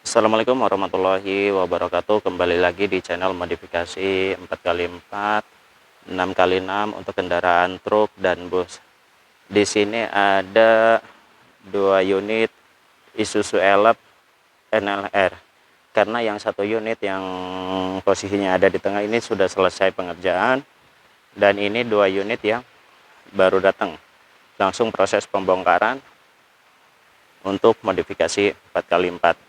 Assalamualaikum warahmatullahi wabarakatuh. Kembali lagi di channel modifikasi 4x4, 6x6 untuk kendaraan truk dan bus. Di sini ada dua unit Isuzu Elf NLR. Karena yang satu unit yang posisinya ada di tengah ini sudah selesai pengerjaan, dan ini dua unit yang baru datang. Langsung proses pembongkaran untuk modifikasi 4x4.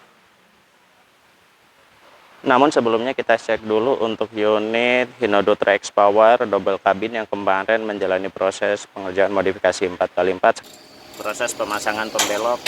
Namun sebelumnya kita cek dulu untuk unit Hinodo Trax Power double cabin yang kemarin menjalani proses pengerjaan modifikasi 4x4. Proses pemasangan pembelok,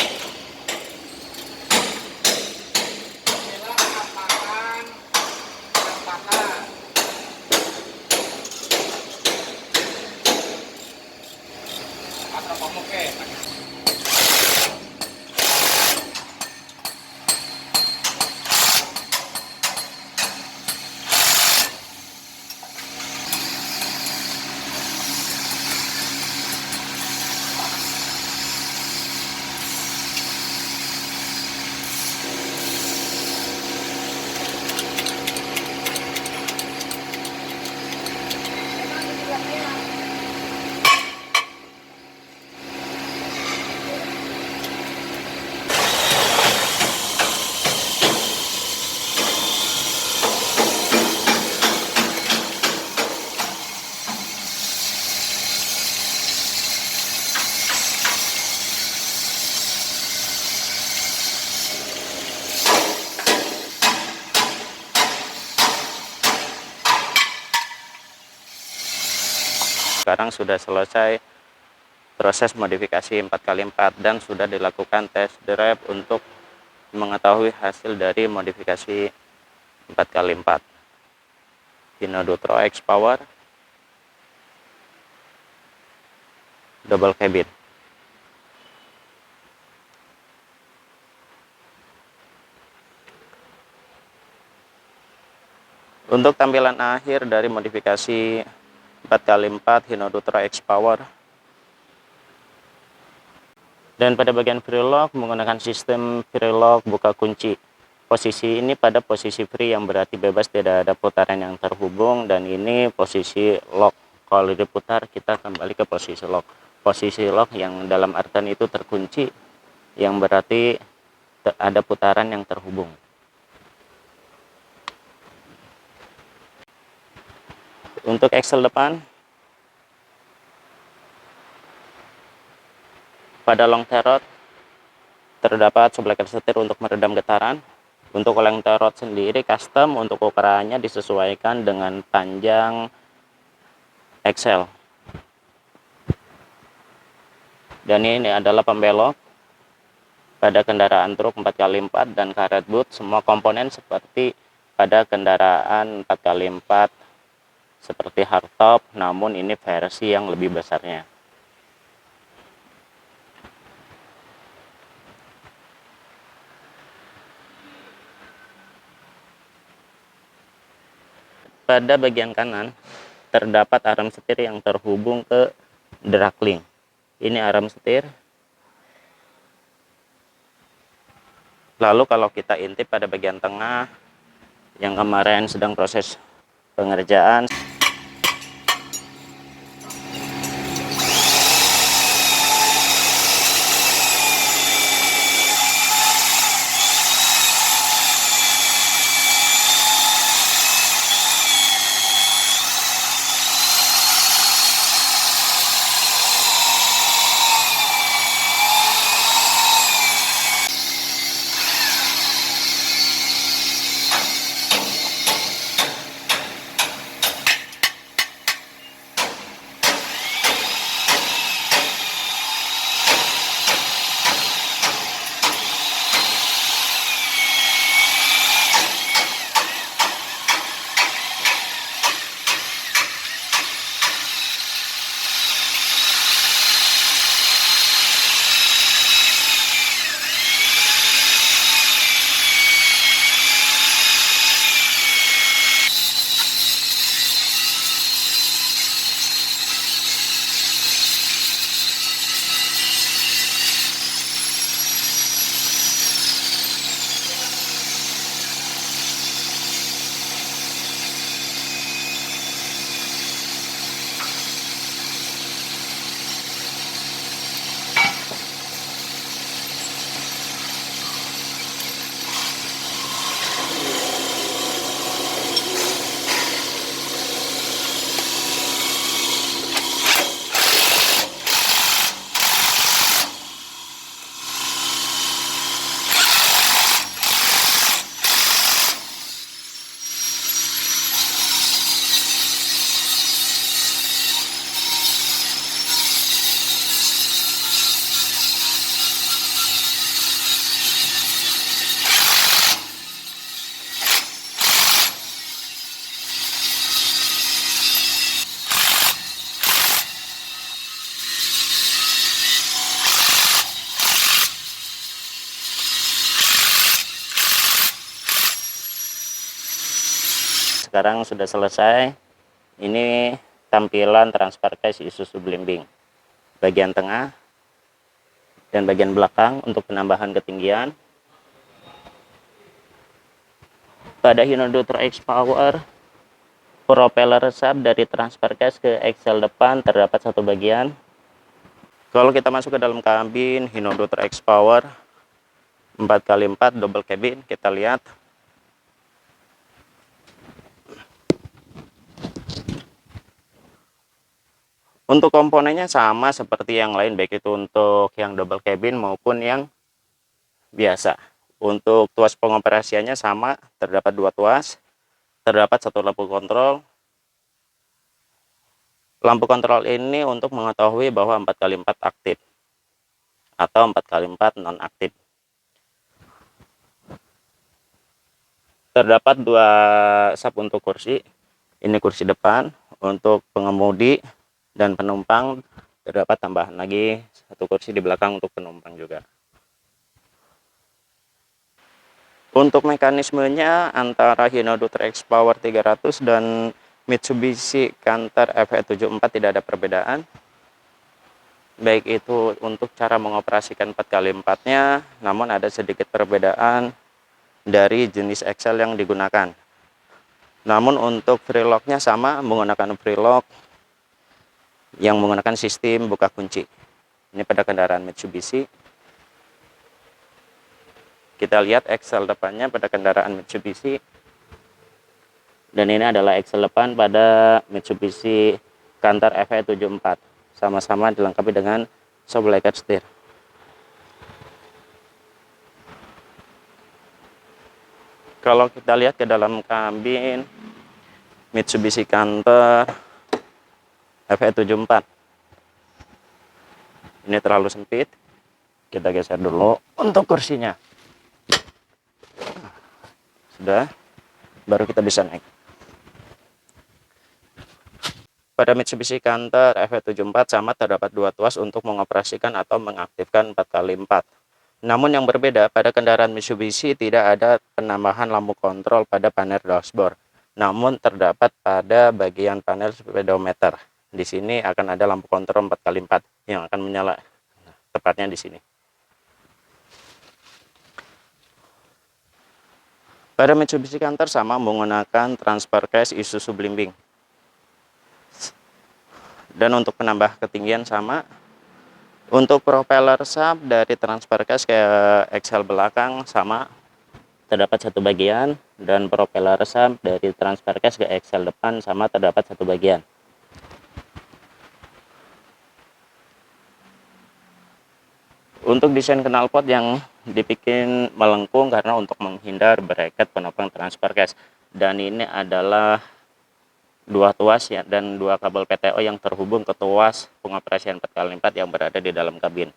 sekarang sudah selesai proses modifikasi 4x4 dan sudah dilakukan test drive untuk mengetahui hasil dari modifikasi 4x4 Hinodo Trax Power double cabin. Untuk tampilan akhir dari modifikasi 4x4 Hinodo Trax Power, dan pada bagian free lock menggunakan sistem free lock buka kunci. Posisi ini pada posisi free yang berarti bebas, tidak ada putaran yang terhubung, dan ini posisi lock. Kalau diputar kita kembali ke posisi lock. Posisi lock yang dalam artian itu terkunci, yang berarti ada putaran yang terhubung. Untuk axle depan, pada long tail rod terdapat subleker setir untuk meredam getaran. Untuk long tail rod sendiri custom, untuk ukurannya disesuaikan dengan panjang axle. Dan ini adalah pembelok pada kendaraan truk 4x4 dan karet boot. Semua komponen seperti pada kendaraan 4x4 seperti hardtop, namun ini versi yang lebih besarnya. Pada bagian kanan terdapat arm setir yang terhubung ke drag link. Ini arm setir. Lalu kalau kita intip pada bagian tengah yang kemarin sedang proses pengerjaan, sekarang sudah selesai. Ini tampilan transfer case Isuzu Blimbing. Bagian tengah dan bagian belakang untuk penambahan ketinggian. Pada Hinodo X Power, propeller sub dari transfer case ke axle depan terdapat satu bagian. Kalau kita masuk ke dalam kabin Hinodo X Power 4x4 double cabin, kita lihat untuk komponennya sama seperti yang lain, baik itu untuk yang double cabin maupun yang biasa. Untuk tuas pengoperasiannya sama, terdapat dua tuas, terdapat satu lampu kontrol. Lampu kontrol ini untuk mengetahui bahwa 4x4 aktif atau 4x4 non aktif. Terdapat dua sub untuk kursi. Ini kursi depan untuk pengemudi dan penumpang. Terdapat tambahan lagi satu kursi di belakang untuk penumpang juga. Untuk mekanismenya antara Hinodo X Power 300 dan Mitsubishi Canter FE74 tidak ada perbedaan. Baik itu untuk cara mengoperasikan 4x4-nya, namun ada sedikit perbedaan dari jenis axle yang digunakan. Namun untuk freelock-nya sama, menggunakan freelock yang menggunakan sistem buka kunci. Ini pada kendaraan Mitsubishi. Kita lihat axle depannya pada kendaraan Mitsubishi. Dan ini adalah axle depan pada Mitsubishi Canter FE74. Sama-sama dilengkapi dengan shock blanket setir. Kalau kita lihat ke dalam kabin Mitsubishi Canter FE74, ini terlalu sempit. Kita geser dulu untuk kursinya. Sudah, baru kita bisa naik. Pada Mitsubishi Canter FE74 sama, terdapat dua tuas untuk mengoperasikan atau mengaktifkan 4x4. Namun yang berbeda, pada kendaraan Mitsubishi tidak ada penambahan lampu kontrol pada panel dashboard. Namun terdapat pada bagian panel speedometer. Di sini akan ada lampu kontrol 4x4 yang akan menyala, tepatnya di sini. Pada Mitsubishi Canter sama, menggunakan transfer case Isuzu Blimbing. Dan untuk penambah ketinggian sama. Untuk propeller sub dari transfer case ke axle belakang sama, terdapat satu bagian. Dan propeller sub dari transfer case ke axle depan sama, terdapat satu bagian. Untuk desain knalpot yang dibikin melengkung karena untuk menghindar bracket penopang transfer case. Dan ini adalah dua tuas ya, dan dua kabel PTO yang terhubung ke tuas pengoperasian 4x4 yang berada di dalam kabin.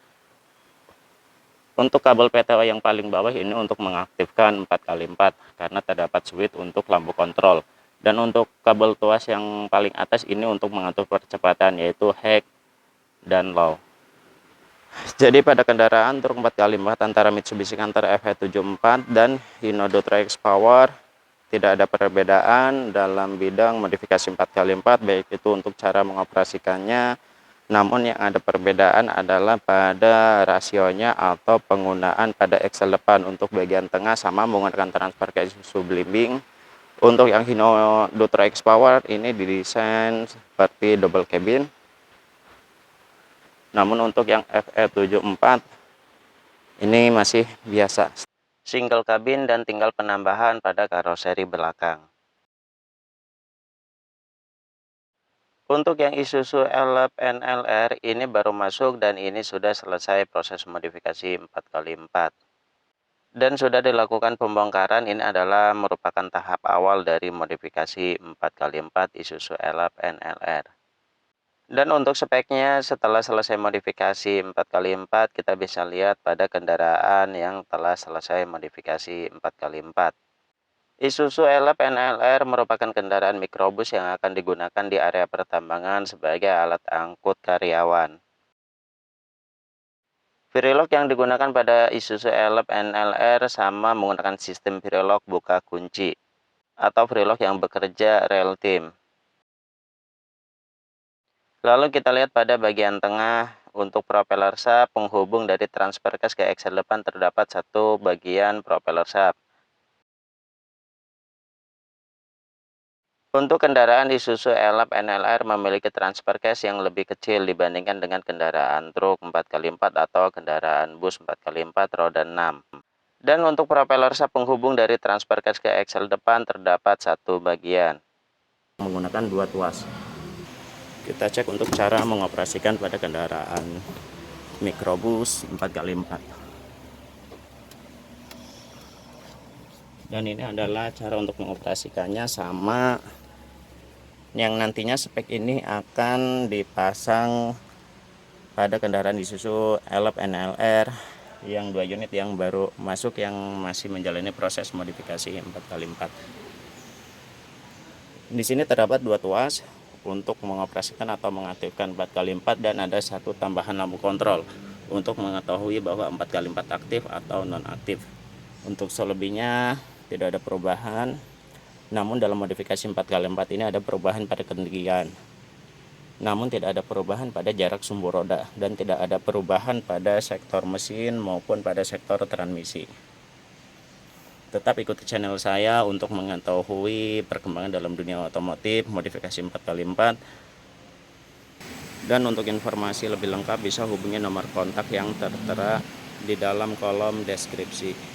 Untuk kabel PTO yang paling bawah ini untuk mengaktifkan 4x4 karena terdapat switch untuk lampu kontrol. Dan untuk kabel tuas yang paling atas ini untuk mengatur percepatan, yaitu high dan low. Jadi pada kendaraan truk 4x4 antara Mitsubishi Canter FE74 dan Hinodo X Power tidak ada perbedaan dalam bidang modifikasi 4x4, baik itu untuk cara mengoperasikannya. Namun yang ada perbedaan adalah pada rasionya atau penggunaan pada axle depan. Untuk bagian tengah sama, menggunakan transfer case Isuzu Blimbing. Untuk yang Hinodo X Power ini didesain seperti double cabin. Namun untuk yang FE74 ini masih biasa, single cabin dan tinggal penambahan pada karoseri belakang. Untuk yang Isuzu Elf NLR ini baru masuk dan ini sudah selesai proses modifikasi 4x4. Dan sudah dilakukan pembongkaran. Ini adalah merupakan tahap awal dari modifikasi 4x4 Isuzu Elf NLR. Dan untuk speknya setelah selesai modifikasi 4x4, kita bisa lihat pada kendaraan yang telah selesai modifikasi 4x4. Isuzu Elf NLR merupakan kendaraan mikrobus yang akan digunakan di area pertambangan sebagai alat angkut karyawan. Freelock yang digunakan pada Isuzu Elf NLR sama, menggunakan sistem freelock buka kunci. atau Freelog yang bekerja real time. Lalu kita lihat pada bagian tengah, untuk propeller shaft penghubung dari transfer case ke axle depan terdapat satu bagian propeller shaft. Untuk kendaraan Isuzu Elab NLR memiliki transfer case yang lebih kecil dibandingkan dengan kendaraan truk 4x4 atau kendaraan bus 4x4 roda 6. Dan untuk propeller shaft penghubung dari transfer case ke axle depan terdapat satu bagian. Menggunakan dua tuas. Kita cek untuk cara mengoperasikan pada kendaraan mikrobus 4x4. Dan ini adalah cara untuk mengoperasikannya, sama yang nantinya spek ini akan dipasang pada kendaraan Isuzu Elab NLR yang 2 unit yang baru masuk, yang masih menjalani proses modifikasi 4x4. Di sini terdapat dua tuas untuk mengoperasikan atau mengaktifkan 4x4, dan ada satu tambahan lampu kontrol untuk mengetahui bahwa 4x4 aktif atau non-aktif. Untuk selebihnya tidak ada perubahan, namun dalam modifikasi 4x4 ini ada perubahan pada ketinggian, namun tidak ada perubahan pada jarak sumbu roda, dan tidak ada perubahan pada sektor mesin maupun pada sektor transmisi. Tetap ikuti channel saya untuk mengetahui perkembangan dalam dunia otomotif modifikasi 4x4. Dan untuk informasi lebih lengkap bisa hubungi nomor kontak yang tertera di dalam kolom deskripsi.